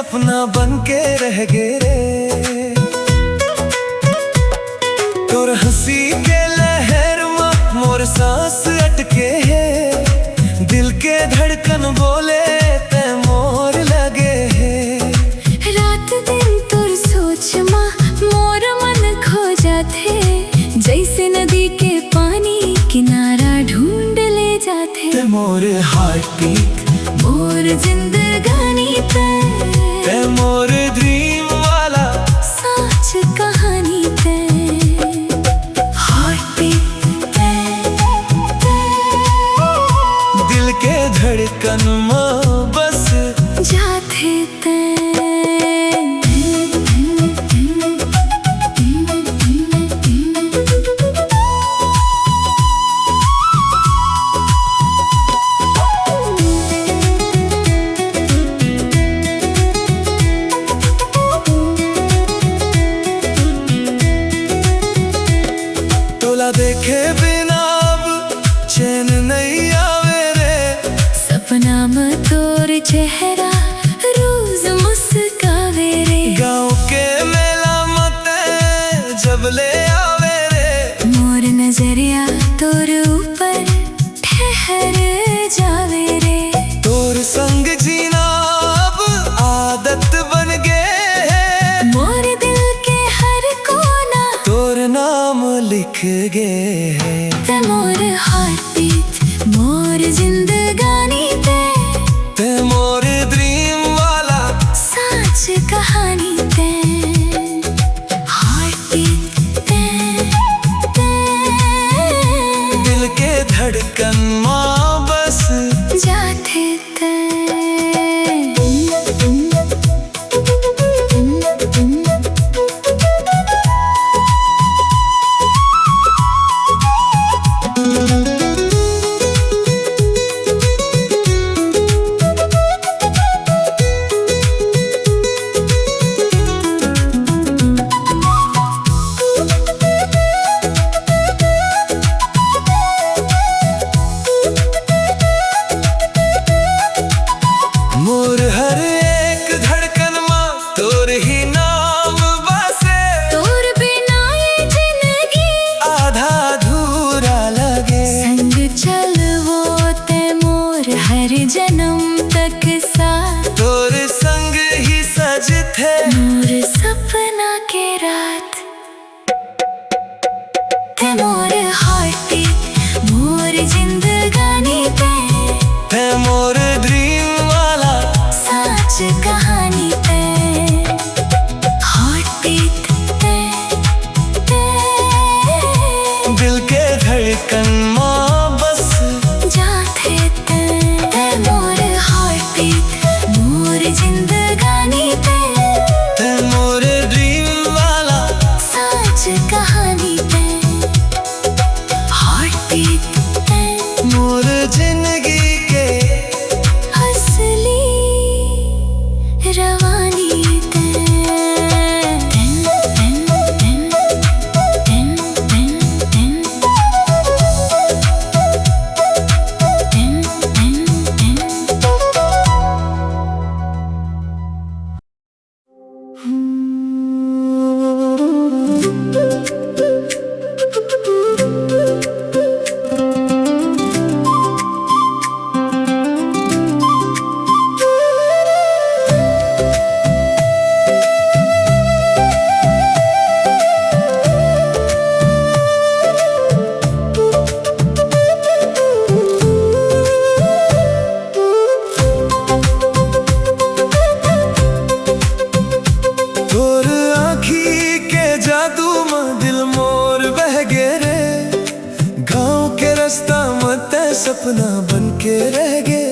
सपना बन के रह गे रे। तोर हंसी के लहर में मोर सांस अटके है, दिल के धड़कन बोले ते मोर लगे है। रात दिन तोर सोच मा मोर मन खो जाथे, जैसे नदी के पानी किनारा ढूंढ ले जाथे। ते मोर हार्ट बीट मोर जिंदगानी ते मोर ड्रीम वाला सच कहानी ते हार्ट बीट दिल के धड़कन में बस जाथे ते। देखे बिना अब चैन नहीं आवे रे। सपना में तोर चेहरा रोज मुस्कावे रे। गाँव के मेला मते जब ले आवे रे, मोर नजरिया तोर ऊपर ठहर जावे रे। तोर संग जीना अब आदत बन गए है। मोर दिल के हर कोना तोर नाम लिख गए है। ते मोर हार्ट बीट मोर जिंदगानी ते मोर ड्रीम वाला सच कहानी ते हार्ट बीट दिल के धड़कन माँ बस जाथे ते। मोर हर एक धड़कन माँ तोर ही नाम बसे। तोर बिना ये जिंदगी आधा अधूरा लगे। संग चलवो ते मोर हर जन्म तक साथ। तोर संग ही सज थे मोर सपना के रात ते मोर हार्ट बीट मोर जिंदगानी ते मोर ड्रीम वाला सच कहानी ते हार्ट बीट दिल के धड़कन माँ बस जाथे ते मोर हार्ट बीट मोर जिंदगानी ते मोर ड्रीम वाला सच कहानी ते हार्ट बीट मोर जिंदगी के असली रवानी ते। तोर आँखी के जादू में दिल मोर बह गे रे। गाँव के रास्ता में ते सपना बन के रह गे।